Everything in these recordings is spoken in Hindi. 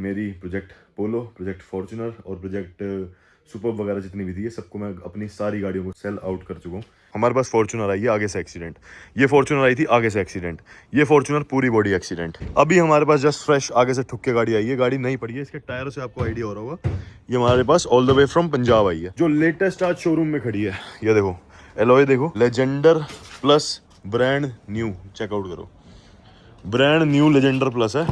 मेरी प्रोजेक्ट पोलो, प्रोजेक्ट फॉर्च्यूनर और प्रोजेक्ट सुपर वगैरह जितनी भी थी ये सबको मैं अपनी सारी गाड़ियों को सेल आउट कर चुका हूँ। हमारे पास फॉर्च्यूनर आई है आगे से एक्सीडेंट, ये फॉर्च्यूनर आई थी आगे से एक्सीडेंट, ये फॉर्च्यूनर पूरी बॉडी एक्सीडेंट। अभी हमारे पास जस्ट फ्रेश आगे से ठुक के गाड़ी आई है, गाड़ी नहीं पड़ी है, इसके टायरों से आपको आइडिया हो रहा होगा। ये हमारे पास all the way from Punjab आई है, जो लेटेस्ट आज शोरूम में खड़ी है। ये देखो एलॉय, देखो Legender plus brand new, check out करो, ब्रांड न्यू लेजेंडर प्लस है।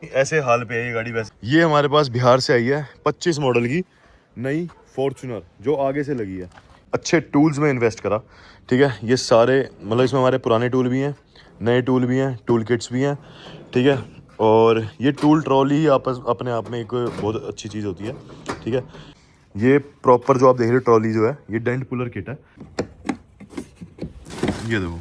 ऐसे हाल पे है ये गाड़ी। वैसे ये हमारे पास बिहार से आई है 25 मॉडल की नई फॉर्च्यूनर जो आगे से लगी है। अच्छे टूल्स में इन्वेस्ट करा, ठीक है। ये सारे मतलब इसमें हमारे पुराने टूल भी हैं, नए टूल भी हैं, टूल किट्स भी हैं, ठीक है। और ये टूल ट्रॉली ही आपस अपने आप में एक बहुत अच्छी चीज़ होती है, ठीक है। ये प्रॉपर जो आप देख रहे हो ट्रॉली जो है ये डेंट पुलर किट है। ये देखो,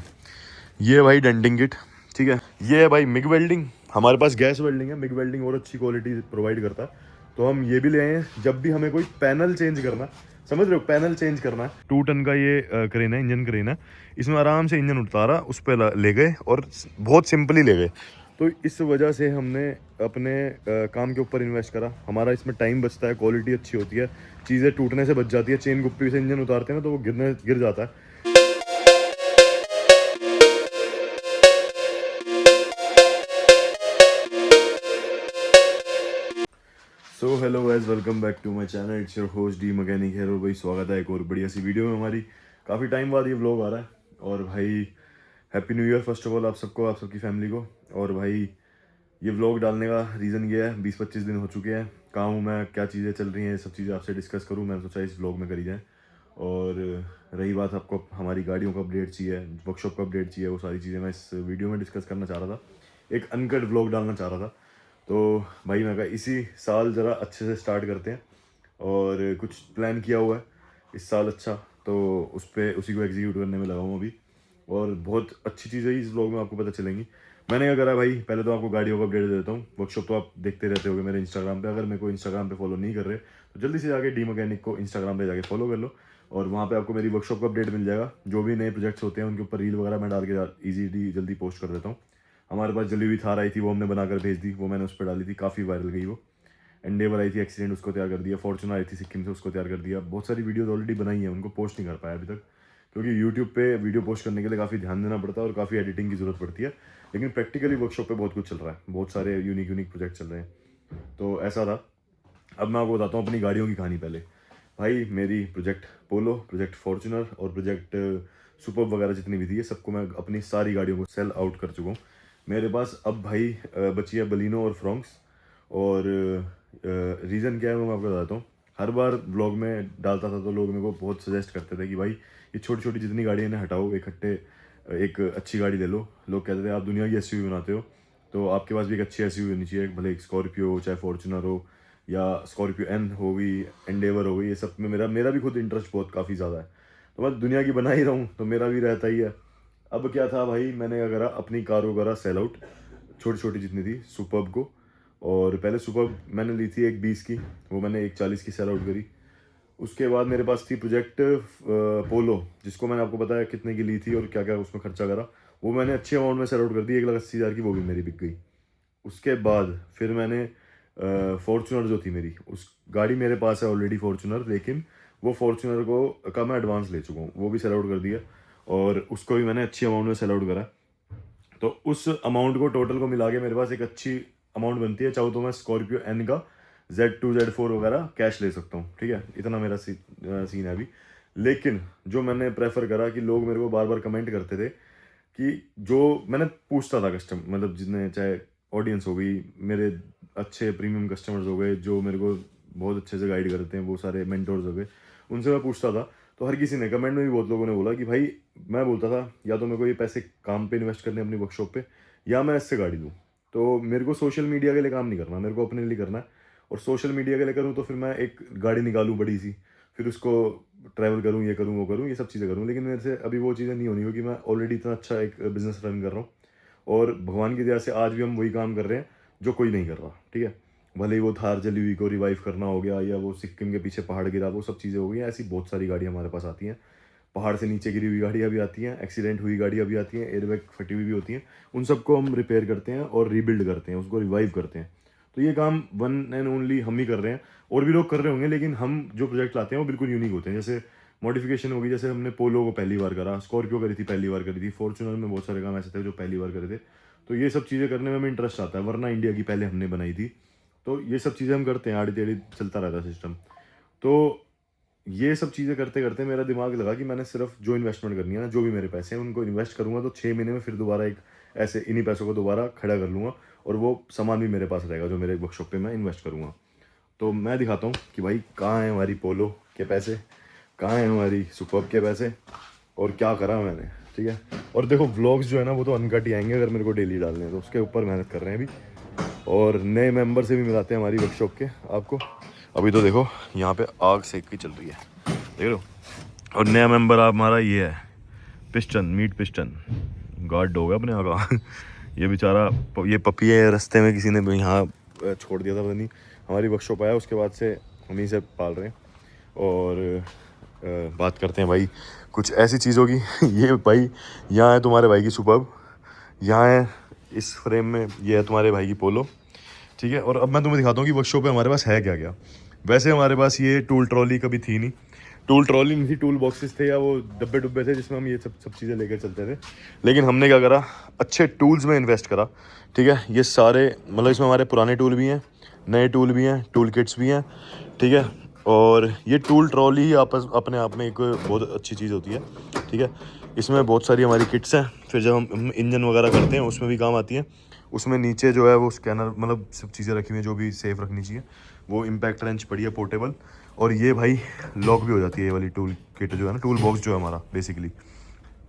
ये भाई डेंटिंग किट, ठीक है। ये है भाई मिग वेल्डिंग, हमारे पास गैस वेल्डिंग है, मिग वेल्डिंग और अच्छी क्वालिटी प्रोवाइड करता है, तो हम ये भी ले आए हैं। जब भी हमें कोई पैनल चेंज करना, समझ रहे हो, पैनल चेंज करना है, 2 टन का ये क्रेन है, इंजन क्रेन है, इसमें आराम से इंजन उतारा, उस पर ले गए और बहुत सिंपली ले गए। तो इस वजह से हमने अपने काम के ऊपर इन्वेस्ट करा, हमारा इसमें टाइम बचता है, क्वालिटी अच्छी होती है, चीज़ें टूटने से बच जाती है। चेन गुप्पी से इंजन उतारते हैं ना तो वो गिर जाता है। So hello guys, welcome back to my channel, it's your host the mechanic है। और भाई स्वागत है एक और बढ़िया सी वीडियो में हमारी। काफ़ी टाइम बाद ये व्लॉग आ रहा है और भाई happy new year first of all आप सबको, आप सबकी फैमिली को। और भाई ये व्लॉग डालने का रीज़न ये है, 20-25 दिन हो चुके हैं, कहाँ हूँ मैं, क्या चीज़ें चल रही हैं, ये सब चीज़ें आपसे डिस्कस करूँ, मैंने सोचा इस व्लॉग में करी जाए। और रही बात आपको हमारी गाड़ियों का अपडेट चाहिए, वर्कशॉप का अपडेट चाहिए, वो सारी चीज़ें मैं इस वीडियो में डिस्कस करना चाह रहा था, एक अनकट व्लॉग डालना चाह रहा था। तो भाई मैं कहा इसी साल ज़रा अच्छे से स्टार्ट करते हैं और कुछ प्लान किया हुआ है इस साल अच्छा, तो उस पर उसी को एग्जीक्यूट करने में लगा हूँ अभी। और बहुत अच्छी चीज़ है इस व्लॉग में आपको पता चलेंगी। मैंने क्या करा भाई, पहले तो आपको गाड़ियों का अपडेट दे देता हूँ। वर्कशॉप तो आप देखते रहते होगे मेरे इंस्टाग्राम पे, अगर मेरे को इंस्टाग्राम पे फॉलो नहीं कर रहे तो जल्दी से जाके डी मैकेनिक को इंस्टाग्राम पे जाके फॉलो कर लो, और वहाँ पे आपको मेरी वर्कशॉप का अपडेट मिल जाएगा। जो भी नए प्रोजेक्ट्स होते हैं उनके ऊपर रील वगैरह मैं डाल के ईजीली जल्दी पोस्ट कर देता हूँ। हमारे पास जली हुई थार आई थी, वो हमने बनाकर भेज दी, वो मैंने उस पर डाली थी, काफ़ी वायरल गई वो। एंडेवर आई थी एक्सीडेंट, उसको तैयार कर दिया। फॉर्च्यूनर आई थी सिक्किम से, उसको तैयार कर दिया। बहुत सारी वीडियोस ऑलरेडी बनाई है, उनको पोस्ट नहीं कर पाया अभी तक, क्योंकि यूट्यूब पे वीडियो पोस्ट करने के लिए काफ़ी ध्यान देना पड़ता है और काफ़ी एडिटिंग की ज़रूरत पड़ती है। लेकिन प्रैक्टिकली वर्कशॉप पे बहुत कुछ चल रहा है, बहुत सारे यूनिक प्रोजेक्ट चल रहे हैं, तो ऐसा था। अब मैं आपको बताता हूँ अपनी गाड़ियों की कहानी। पहले भाई मेरी प्रोजेक्ट पोलो, प्रोजेक्ट फॉर्च्यूनर और प्रोजेक्ट सुपर वगैरह जितनी भी थी ये सबको मैं अपनी सारी गाड़ियों को सेल आउट कर चुका हूँ। मेरे पास अब भाई बची है बलिनो और फ्रॉन्क्स। और रीज़न क्या है वो मैं आपको बताता हूँ। हर बार ब्लॉग में डालता था तो लोग मेरे को बहुत सजेस्ट करते थे कि भाई ये छोटी छोटी जितनी गाड़ियाँ इन्हें हटाओ, इकट्ठे एक अच्छी गाड़ी ले लो। लोग कहते थे आप दुनिया की एसयूवी बनाते हो तो आपके पास भी एक अच्छी एसयूवी होनी चाहिए, भले एक स्कॉर्पियो हो, चाहे फॉर्चुनर हो, या स्कॉर्पियो एन हो गई, एंडेवर हो गई, ये सब में मेरा भी खुद इंटरेस्ट बहुत काफ़ी ज़्यादा है। तो मैं दुनिया की बना ही रहा हूँ तो मेरा भी रहता ही है। अब क्या था भाई, मैंने क्या करा, अपनी कार को करा सेल आउट, छोटी छोटी जितनी थी सुपर्ब को। और पहले सुपर्ब मैंने ली थी एक 20 की, वो मैंने एक 40 की सेल आउट करी। उसके बाद मेरे पास थी प्रोजेक्ट पोलो, जिसको मैंने आपको बताया कितने की ली थी और क्या क्या उसमें खर्चा करा, वो मैंने अच्छे अमाउंट में सेल आउट कर दी, 1,80,000 की, वो भी मेरी बिक गई। उसके बाद फिर मैंने फॉर्चुनर जो थी मेरी, उस गाड़ी मेरे पास है ऑलरेडी फॉर्चुनर, लेकिन वो फॉर्चुनर को का मैं एडवांस ले चुका हूँ, वो भी सेल आउट कर दिया और उसको भी मैंने अच्छी अमाउंट में सेल आउट करा। तो उस अमाउंट को टोटल को मिला के मेरे पास एक अच्छी अमाउंट बनती है। चाहो तो मैं स्कॉर्पियो एन का Z2 Z4 वगैरह कैश ले सकता हूँ, ठीक है, इतना मेरा सीन है अभी। लेकिन जो मैंने प्रेफर करा कि लोग मेरे को बार बार कमेंट करते थे कि जो मैंने पूछता था कस्टम, मतलब जितने चाहे ऑडियंस हो गई, मेरे अच्छे प्रीमियम कस्टमर्स हो गए जो मेरे को बहुत अच्छे से गाइड करते हैं, वो सारे मेंटोर्स हो गए, उनसे मैं पूछता था। तो हर किसी ने कमेंट में भी बहुत लोगों ने बोला कि भाई, मैं बोलता था या तो मेरे को ये पैसे काम पे इन्वेस्ट करने अपनी वर्कशॉप पे, या मैं इससे गाड़ी लूँ। तो मेरे को सोशल मीडिया के लिए काम नहीं करना, मेरे को अपने लिए करना है। और सोशल मीडिया के लिए करूँ तो फिर मैं एक गाड़ी निकालूँ बड़ी सी, फिर उसको ट्रैवल करूँ, ये करूँ वो करूँ, ये सब चीज़ें करूँ। लेकिन मेरे से अभी वो चीज़ें नहीं होनी, क्योंकि मैं ऑलरेडी इतना अच्छा एक बिजनेस रन कर रहा हूँ और भगवान की दया से आज भी हम वही काम कर रहे हैं जो कोई नहीं कर रहा, ठीक है। भले ही वो थार जली हुई को रिवाइव करना हो गया, या वो सिक्किम के पीछे पहाड़ गिरा, वो सब चीज़ें हो गई। ऐसी बहुत सारी गाड़ियाँ हमारे पास आती हैं, पहाड़ से नीचे गिरी हुई गाड़ियाँ भी आती हैं, एक्सीडेंट हुई गाड़ियाँ भी आती हैं, एयरबैग फटी हुई भी होती हैं। उन सबको हम रिपेयर करते हैं और रीबिल्ड करते हैं, उसको रिवाइव करते हैं। तो ये काम वन एंड ओनली हम ही कर रहे हैं, और भी लोग कर रहे होंगे, लेकिन हम जो प्रोजेक्ट लाते हैं वो बिल्कुल यूनिक होते हैं। जैसे मॉडिफिकेशन होगी, जैसे हमने पोलो को पहली बार करा, स्कॉर्पियो करी थी पहली बार करी थी, फॉर्च्यूनर में बहुत सारे काम ऐसे थे जो पहली बार करे थे। तो ये सब चीज़ें करने में हमें इंटरेस्ट आता है, वरना इंडिया की पहले हमने बनाई थी। तो ये सब चीज़ें हम करते हैं, आड़ी टेढ़ी चलता रहता है सिस्टम। तो ये सब चीज़ें करते करते मेरा दिमाग लगा कि मैंने सिर्फ जो इन्वेस्टमेंट करनी है ना, जो भी मेरे पैसे हैं उनको इन्वेस्ट करूँगा, तो 6 महीने में फिर दोबारा एक ऐसे इन्हीं पैसों को दोबारा खड़ा कर लूँगा, और वो सामान भी मेरे पास रहेगा जो मेरे वर्कशॉप पे मैं इन्वेस्ट करूँगा। तो मैं दिखाता हूँ कि भाई कहाँ है हमारी पोलो के पैसे, कहाँ है हमारी सुपर्ब के पैसे, और क्या करा मैंने, ठीक है। और देखो व्लॉग्स जो है ना वो तो अनकट ही आएंगे अगर मेरे को डेली डालने हैं, तो उसके ऊपर मेहनत कर रहे हैं अभी। और नए मेंबर से भी मिलाते हैं हमारी वर्कशॉप के आपको। अभी तो देखो यहाँ पे आग सेक की चल रही है, देख लो। और नया मेंबर आप हमारा ये है पिस्टन, मीट पिस्टन, गार्ड डॉग है अपने यहाँ का। ये बेचारा ये पपी है, रास्ते में किसी ने यहाँ छोड़ दिया था, पता नहीं। हमारी वर्कशॉप आया उसके बाद से हम ही से पाल रहे हैं। और बात करते हैं भाई कुछ ऐसी चीज़ों की। ये भाई यहाँ है तुम्हारे भाई की सुपर्ब, यहाँ है इस फ्रेम में ये है तुम्हारे भाई की पोलो, ठीक है। और अब मैं तुम्हें दिखाता हूँ कि वर्कशॉप में हमारे पास है क्या क्या। वैसे हमारे पास ये टूल ट्रॉली कभी थी नहीं, टूल ट्रॉली नहीं थी, टूल बॉक्सेस थे या वो डब्बे डुब्बे थे जिसमें हम ये सब चीज़ें लेकर चलते थे। लेकिन हमने क्या करा, अच्छे टूल्स में इन्वेस्ट करा, ठीक है। ये सारे मतलब इसमें हमारे पुराने टूल भी हैं, नए टूल भी हैं, टूल किट्स भी हैं, ठीक है। और ये टूल ट्रॉली ही आपस अपने आप में एक बहुत अच्छी चीज़ होती है, ठीक है। इसमें बहुत सारी हमारी किट्स हैं, फिर जब हम इंजन वगैरह करते हैं उसमें भी काम आती है। उसमें नीचे जो है वो स्कैनर, मतलब सब चीज़ें रखी हुई हैं जो भी सेफ़ रखनी चाहिए, वो इम्पैक्ट रेंच पड़ी है पोर्टेबल। और ये भाई लॉक भी हो जाती है, ये वाली टूल किट जो है ना, टूल बॉक्स जो है हमारा बेसिकली।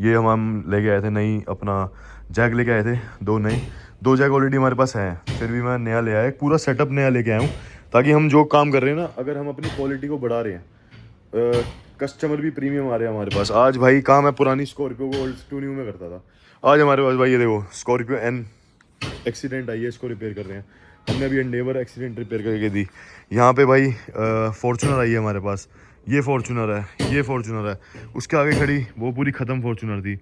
ये हम लेके आए थे नई, अपना जैक लेके आए थे, दो जैक ऑलरेडी हमारे पास हैं, फिर भी मैं नया ले आया, पूरा सेटअप नया लेके आया हूँ, ताकि हम जो काम कर रहे हैं ना, अगर हम अपनी क्वालिटी को बढ़ा रहे हैं, कस्टमर भी प्रीमियम आ रहे हैं हमारे पास। आज भाई काम है, पुरानी स्कॉर्पियो को ओल्ड टू न्यू में करता था, आज हमारे पास भाई ये देखो स्कॉर्पियो एन एक्सीडेंट आई है, इसको रिपेयर कर रहे हैं। हमने अभी एंडेवर एक्सीडेंट रिपेयर करके दी। यहाँ पे भाई फॉर्चूनर आई है हमारे पास, ये फॉर्चूनर है, ये फॉर्चूनर है, उसके आगे खड़ी वो पूरी ख़त्म फॉर्चूनर थी।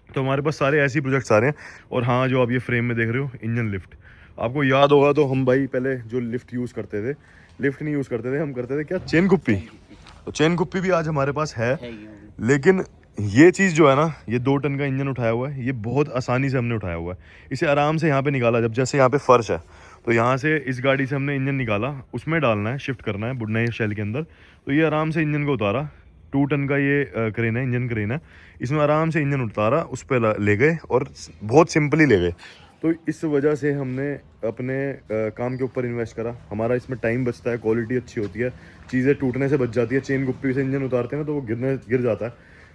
तो हमारे पास सारे ऐसे ही प्रोजेक्ट्स आ रहे हैं। और हाँ, जो आप ये फ्रेम में देख रहे हो इंजन लिफ्ट, आपको याद होगा तो हम भाई पहले जो लिफ्ट यूज़ करते थे, लिफ्ट नहीं यूज़ करते थे, हम करते थे क्या, चेन कुप्पी। तो चेन कुप्पी भी आज हमारे पास है। लेकिन ये चीज़ जो है ना, ये 2 टन का इंजन उठाया हुआ है, ये बहुत आसानी से हमने उठाया हुआ है। इसे आराम से यहाँ पे निकाला, जब जैसे यहाँ पे फर्श है तो यहाँ से इस गाड़ी से हमने इंजन निकाला, उसमें डालना है, शिफ्ट करना है नए शेल के अंदर। तो ये आराम से इंजन को उतारा, 2 टन का ये क्रेन है, इंजन क्रेन है, इसमें आराम से इंजन उतारा, उस पर ले गए और बहुत सिंपली ले गए। तो इस वजह से हमने अपने काम के ऊपर इन्वेस्ट करा, हमारा इसमें टाइम बचता है, क्वालिटी अच्छी होती है, चीज़ें टूटने से बच जाती है। चेन गुप्पी से इंजन उतारते हैं ना तो वो गिर जाता है।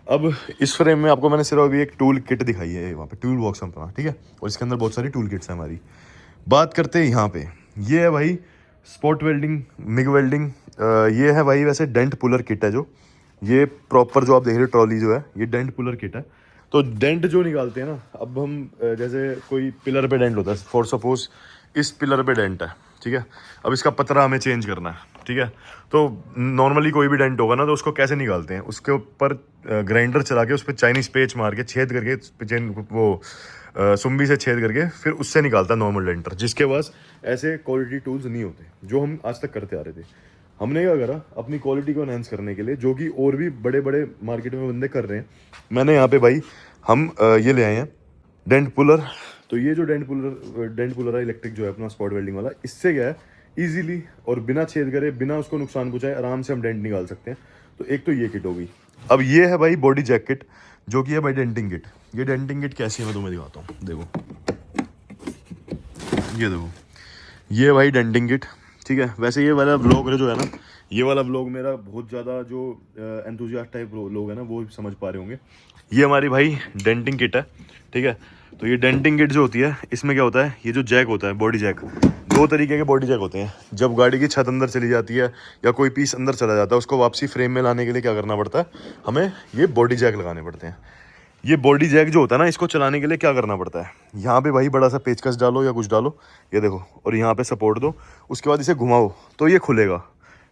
अब इस फ्रेम में आपको मैंने सिर्फ अभी एक टूल किट दिखाई है, वहाँ पे टूल बॉक्स अपना, ठीक है। और इसके अंदर बहुत सारी टूल किट्स हैं हमारी। बात करते हैं यहाँ पे, ये है भाई स्पॉट वेल्डिंग, मिग वेल्डिंग। ये है भाई वैसे डेंट पुलर किट है, जो ये प्रॉपर जो आप देख रहे हो ट्रॉली जो है, ये डेंट पुलर किट है। तो डेंट जो निकालते हैं ना, अब हम जैसे कोई पिलर पे डेंट होता है, फॉर सपोज इस पिलर पे डेंट है, ठीक है। अब इसका पतरा हमें चेंज करना है, ठीक है। तो नॉर्मली कोई भी डेंट होगा ना, तो उसको कैसे निकालते हैं, उसके ऊपर ग्राइंडर चला के उस पर चाइनीज पेच मार के छेद करके, चेन वो सुम्बी से छेद करके फिर उससे निकालता है नॉर्मल डेंटर, जिसके पास ऐसे क्वालिटी टूल्स नहीं होते जो हम आज तक करते आ रहे थे। हमने क्या करा, अपनी क्वालिटी को एनहांस करने के लिए, जो कि और भी बड़े बड़े मार्केट में बंदे कर रहे हैं, मैंने यहाँ पे भाई हम ये ले आए हैं डेंट पुलर। तो ये जो डेंट पुलर है इलेक्ट्रिक जो है अपना स्पॉट वेल्डिंग वाला, इससे क्या है, ईजिली और बिना छेद करे, बिना उसको नुकसान पहुंचाए, आराम से हम डेंट निकाल सकते हैं। तो एक तो ये किट हो गई। अब ये है भाई बॉडी जैक किट, जो कि है भाई डेंटिंग किट। ये डेंटिंग किट कैसी है मैं तुम्हें दिखाता हूँ, देखो ये देखो, ये भाई डेंटिंग किट, ठीक है। वैसे ये वाला व्लॉग जो है ना, ये वाला व्लॉग मेरा बहुत ज़्यादा जो एंथुसियास्ट टाइप लोग हैं ना, वो समझ पा रहे होंगे। ये हमारी भाई डेंटिंग किट है, ठीक है। तो ये डेंटिंग किट जो होती है, इसमें क्या होता है, ये जो जैक होता है, बॉडी जैक, 2 तरीके के बॉडी जैक होते हैं। जब गाड़ी की छत अंदर चली जाती है या कोई पीस अंदर चला जाता है, उसको वापसी फ्रेम में लाने के लिए क्या करना पड़ता है, हमें ये बॉडी जैक लगाने पड़ते हैं। ये बॉडी जैक जो होता है ना, इसको चलाने के लिए क्या करना पड़ता है, यहाँ पे भाई बड़ा सा पेचकस डालो या कुछ डालो, ये देखो, और यहाँ पे सपोर्ट दो, उसके बाद इसे घुमाओ तो ये खुलेगा।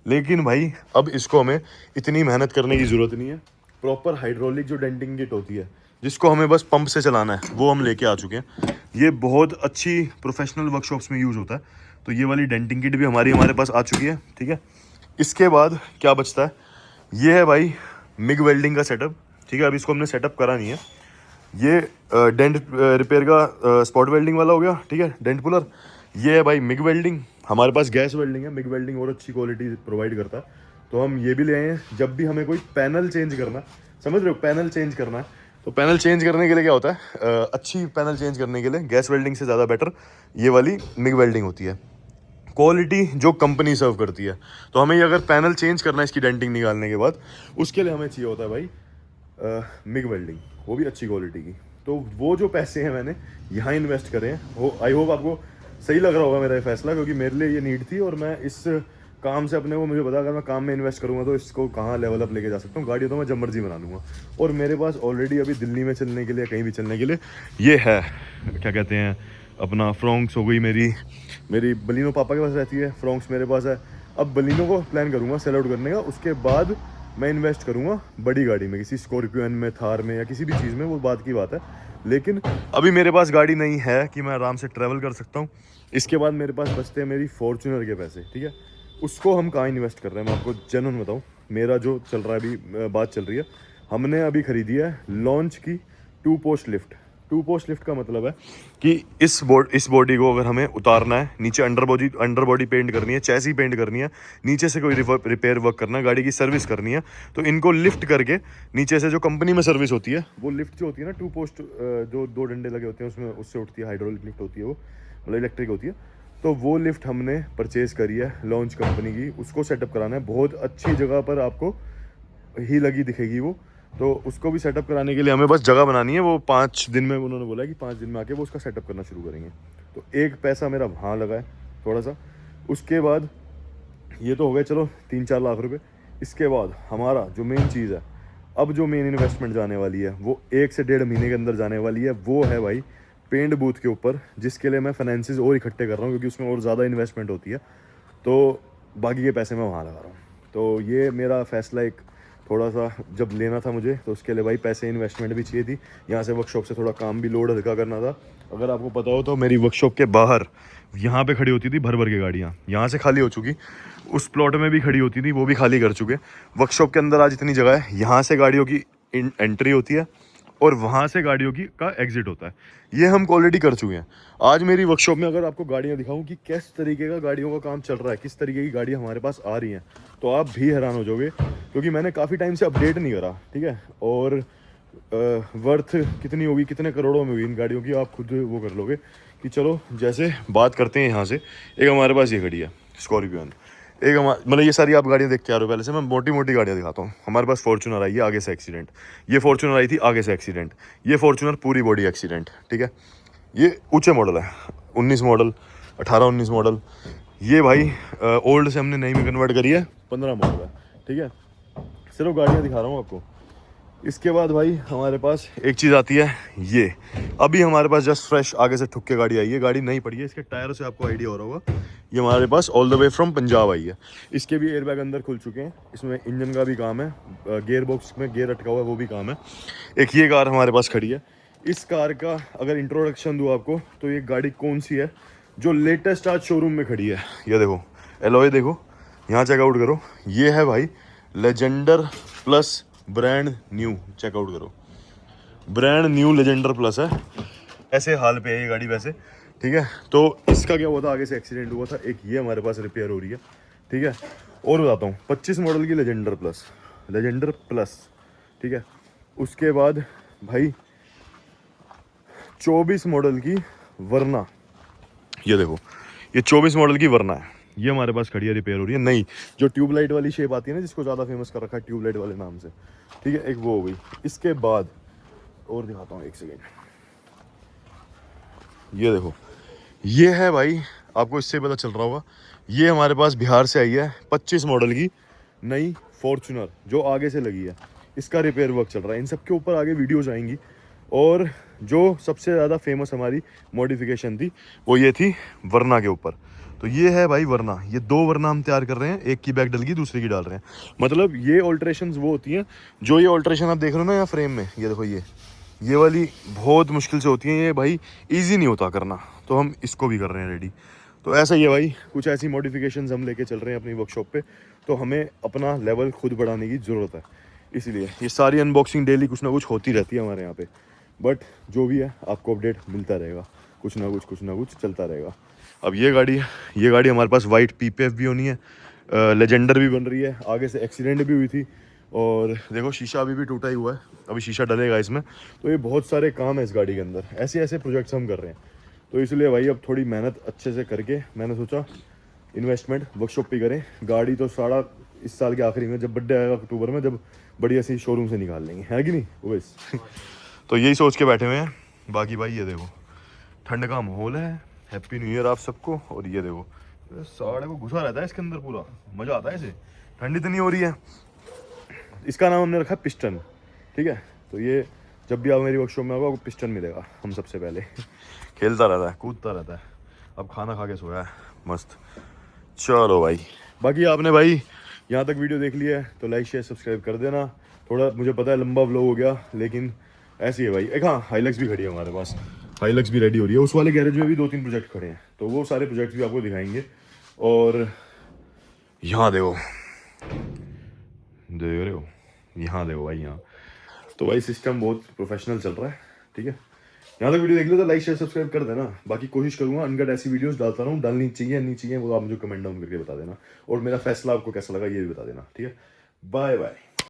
लेकिन भाई अब इसको हमें इतनी मेहनत करने की ज़रूरत नहीं है। प्रॉपर हाइड्रोलिक जो डेंटिंग किट होती है, जिसको हमें बस पंप से चलाना है, वो हम लेके आ चुके हैं। ये बहुत अच्छी प्रोफेशनल वर्कशॉप्स में यूज़ होता है। तो ये वाली डेंटिंग किट भी हमारे पास आ चुकी है, ठीक है। इसके बाद क्या बचता है, ये है भाई मिग वेल्डिंग का सेटअप, ठीक है। अभी इसको हमने सेटअप करा नहीं है। ये डेंट रिपेयर का स्पॉट वेल्डिंग वाला हो गया, ठीक है, डेंट पुलर। ये है भाई मिग वेल्डिंग, हमारे पास गैस वेल्डिंग है। मिग वेल्डिंग और अच्छी क्वालिटी प्रोवाइड करता है, तो हम ये भी ले आए हैं। जब भी हमें कोई पैनल चेंज करना, समझ रहे हो, पैनल चेंज करना है, तो पैनल चेंज करने के लिए क्या होता है, अच्छी पैनल चेंज करने के लिए गैस वेल्डिंग से ज़्यादा बेटर ये वाली मिग वेल्डिंग होती है। क्वालिटी जो कंपनी सर्व करती है, तो हमें ये अगर पैनल चेंज करना है इसकी डेंटिंग निकालने के बाद, उसके लिए हमें चाहिए होता है भाई मिग वेल्डिंग, वो भी अच्छी क्वालिटी की। तो वो जो पैसे हैं मैंने यहाँ इन्वेस्ट करे हैं, वो आई होप आपको सही लग रहा होगा मेरा ये फैसला, क्योंकि मेरे लिए ये नीड थी। और मैं इस काम से अपने को, मुझे पता अगर मैं काम में इन्वेस्ट करूँगा तो इसको कहाँ लेवल अप लेके जा सकता हूँ। गाड़ी तो मैं जब मर्जी बना लूँगा। और मेरे पास ऑलरेडी अभी दिल्ली में चलने के लिए, कहीं भी चलने के लिए ये है, क्या कहते हैं, अपना फ्रोंक्स हो गई। मेरी बलिनो पापा के पास रहती है, फ्रोंक्स मेरे पास है। अब बलिनो को प्लान करूँगा सेल आउट करने का, उसके बाद मैं इन्वेस्ट करूँगा बड़ी गाड़ी में, किसी स्कॉर्पियो में, थार में, या किसी भी चीज़ में, वो बात की बात है। लेकिन अभी मेरे पास गाड़ी नहीं है कि मैं आराम से ट्रैवल कर सकता हूँ। इसके बाद मेरे पास बचते हैं मेरी फॉर्च्यूनर के पैसे, ठीक है। उसको हम कहाँ इन्वेस्ट कर रहे हैं, मैं आपको जेन्युइन बताऊँ। मेरा जो चल रहा है अभी, बात चल रही है, हमने अभी खरीदी है लॉन्च की 2 पोस्ट लिफ्ट। 2 पोस्ट लिफ्ट का मतलब है कि इस बॉडी को अगर हमें उतारना है, नीचे अंडर बॉडी पेंट करनी है, चैसी पेंट करनी है, नीचे से कोई रिपेयर वर्क करना है, गाड़ी की सर्विस करनी है, तो इनको लिफ्ट करके नीचे से जो कंपनी में सर्विस होती है, वो लिफ्ट जो होती है ना 2 पोस्ट, जो 2 डंडे लगे होते हैं उसमें, उससे उठती है, हाइड्रोलिक लिफ्ट होती है, वो मतलब इलेक्ट्रिक होती है। तो वो लिफ्ट हमने परचेज़ करी है लॉन्च कंपनी की, उसको सेटअप कराना है। बहुत अच्छी जगह पर आपको ही लगी दिखेगी वो, तो उसको भी सेटअप कराने के लिए हमें बस जगह बनानी है। वो 5 दिन में, उन्होंने बोला कि 5 दिन में आके वो उसका सेटअप करना शुरू करेंगे। तो एक पैसा मेरा वहाँ लगा है थोड़ा सा। उसके बाद ये तो हो गए चलो 3-4 लाख रुपए। इसके बाद हमारा जो मेन चीज़ है, अब जो मेन इन्वेस्टमेंट जाने वाली है, वो 1 से 1.5 महीने के अंदर जाने वाली है। वो है भाई पेंट बूथ के ऊपर, जिसके लिए मैं फाइनेंसेस और इकट्ठे कर रहा हूँ, क्योंकि उसमें और ज़्यादा इन्वेस्टमेंट होती है। तो बाकी के पैसे मैं वहाँ लगा रहा हूँ। तो ये मेरा फैसला एक थोड़ा सा जब लेना था मुझे, तो उसके लिए भाई पैसे, इन्वेस्टमेंट भी चाहिए थी। यहाँ से वर्कशॉप से थोड़ा काम भी लोड हल्का करना था। अगर आपको पता हो तो मेरी वर्कशॉप के बाहर यहाँ पे खड़ी होती थी भर भर के गाड़ियाँ, यहाँ से खाली हो चुकी। उस प्लॉट में भी खड़ी होती थी, वो भी खाली कर चुके। वर्कशॉप के अंदर आज इतनी जगह है, यहाँ से गाड़ियों की एंट्री होती है और वहाँ से गाड़ियों की का एग्जिट होता है। ये हम ऑलरेडी कर चुके हैं। आज मेरी वर्कशॉप में अगर आपको गाड़ियाँ दिखाऊं कि किस तरीके का गाड़ियों का काम चल रहा है, किस तरीके की गाड़ियाँ हमारे पास आ रही हैं, तो आप भी हैरान हो जाओगे, क्योंकि मैंने काफ़ी टाइम से अपडेट नहीं करा, ठीक है। और वर्थ कितनी होगी, कितने करोड़ों में होगी इन गाड़ियों की, आप खुद वो कर लोगे कि चलो जैसे बात करते हैं। यहाँ से एक हमारे पास ये गाड़ी है स्कॉर्पियो, एक मतलब ये सारी आप गाड़ियाँ देख के आ रहे हो। पहले से मैं मोटी मोटी गाड़ियाँ दिखाता हूँ। हमारे पास फॉर्च्यूनर आई है, आगे से एक्सीडेंट। ये फॉर्च्यूनर आई थी, आगे से एक्सीडेंट। ये फॉर्च्यूनर पूरी बॉडी एक्सीडेंट, ठीक है। ये ऊंचे मॉडल है, 19 मॉडल, 18-19 मॉडल। ये भाई ओल्ड से हमने नई में कन्वर्ट करी है, 15 मॉडल है, ठीक है। सिर्फ गाड़ियाँ दिखा रहा हूँ आपको। इसके बाद भाई हमारे पास एक चीज़ आती है, ये अभी हमारे पास जस्ट फ्रेश आगे से ठुक के गाड़ी आई है। गाड़ी नहीं पड़ी है, इसके टायरों से आपको आइडिया हो रहा होगा। ये हमारे पास all the way from Punjab आई है। इसके भी एयरबैग अंदर खुल चुके हैं। इसमें इंजन का भी काम है, गियर बॉक्स में गियर अटका हुआ है, वो भी काम है। एक ये कार हमारे पास खड़ी है। इस कार का अगर इंट्रोडक्शन दूँ आपको, तो ये गाड़ी कौन सी है जो लेटेस्ट आज शोरूम में खड़ी है। ये देखो एलॉय, देखो यहाँ चेकआउट करो। ये है भाई Legender plus brand new, check out करो, ब्रांड न्यू लेजेंडर प्लस है। ऐसे हाल पे है ये गाड़ी वैसे, ठीक है। तो इसका क्या हुआ था, आगे से एक्सीडेंट हुआ था। एक ये हमारे पास रिपेयर हो रही है, ठीक है। और बताता हूँ, 25 मॉडल की लेजेंडर प्लस, ठीक है। उसके बाद भाई 24 मॉडल की वरना, ये देखो ये 24 मॉडल की वरना है। ये हमारे पास खड़ी है, रिपेयर हो रही है। नई जो ट्यूबलाइट वाली शेप आती है ना, जिसको ज़्यादा फेमस कर रखा है ट्यूबलाइट वाले नाम से, ठीक है, एक वो हो गई। इसके बाद और दिखाता हूँ, एक सेकेंड। ये देखो, ये है भाई, आपको इससे पता चल रहा होगा, ये हमारे पास बिहार से आई है 25 मॉडल की नई फॉर्च्यूनर, जो आगे से लगी है। इसका रिपेयर वर्क चल रहा है। इन सब के ऊपर आगे वीडियोज़ आएंगी। और जो सबसे ज़्यादा फेमस हमारी मॉडिफिकेशन थी, वो ये थी वरना के ऊपर। तो ये है भाई वरना, ये 2 वरना हम तैयार कर रहे हैं। एक की बैक डल गई, दूसरी की डाल रहे हैं। मतलब ये ऑल्ट्रेशंस वो होती हैं जो, ये ऑल्ट्रेशन आप देख रहे हो ना यहाँ फ्रेम में, ये देखो ये वाली बहुत मुश्किल से होती है। ये भाई इजी नहीं होता करना, तो हम इसको भी कर रहे हैं रेडी। तो ऐसा ही है भाई, कुछ ऐसी मॉडिफिकेशंस हम लेके चल रहे हैं अपनी वर्कशॉप पे, तो हमें अपना लेवल खुद बढ़ाने की ज़रूरत है। इसीलिए ये सारी अनबॉक्सिंग डेली कुछ ना कुछ होती रहती है हमारे यहाँ पे। बट जो भी है आपको अपडेट मिलता रहेगा, कुछ ना कुछ चलता रहेगा। अब ये गाड़ी हमारे पास वाइट PPF भी होनी है, लेजेंडर भी बन रही है, आगे से एक्सीडेंट भी हुई थी और देखो शीशा अभी भी टूटा ही हुआ है, अभी शीशा डलेगा इसमें। तो ये बहुत सारे काम है इस गाड़ी के अंदर, ऐसे ऐसे प्रोजेक्ट्स हम कर रहे हैं। तो इसलिए भाई अब थोड़ी मेहनत अच्छे से करके मैंने सोचा इन्वेस्टमेंट वर्कशॉप पे करें। गाड़ी तो सारा इस साल के आखिरी में जब बर्थडे आएगा अक्टूबर में, जब बढ़िया सी शोरूम से निकाल लेंगे, है कि नहीं वैस? तो यही सोच के बैठे हुए हैं। बाकी भाई ये देखो ठंड का माहौल है, हैप्पी न्यू ईयर आप सबको। और ये देखो साढ़े को घुसा रहता है इसके अंदर, पूरा मज़ा आता है इसे, ठंड इतनी हो रही है। इसका नाम हमने रखा है पिस्टन, ठीक है। तो ये जब भी आप मेरी वर्कशॉप में होगा आपको पिस्टन मिलेगा हम सबसे पहले। खेलता रहता है, कूदता रहता है। अब खाना खा के सोया है मस्त। चलो भाई, बाकी आपने भाई यहाँ तक वीडियो देख लिया है तो लाइक शेयर सब्सक्राइब कर देना। थोड़ा मुझे पता है लंबा व्लॉग हो गया, लेकिन ऐसी है भाई। एक हाँ हाइलक्स भी खड़ी है हमारे पास, हाइलक्स भी रेडी हो रही है। उस वाले गैरेज में भी 2-3 प्रोजेक्ट खड़े हैं, तो वो सारे प्रोजेक्ट्स भी आपको दिखाएंगे। और यहाँ देखो, देख रहे हो, यहाँ देखो भाई, यहाँ तो भाई सिस्टम बहुत प्रोफेशनल चल रहा है, ठीक है। यहाँ तक वीडियो देख लो तो लाइक शेयर सब्सक्राइब कर देना। बाकी कोशिश करूँगा अनकट ऐसी वीडियोस डालता रहूँ, डालनी चाहिए नहीं चाहिए वो आप मुझे कमेंट डाउन करके बता देना। और मेरा फैसला आपको कैसा लगा ये भी बता देना, ठीक है। Bye bye.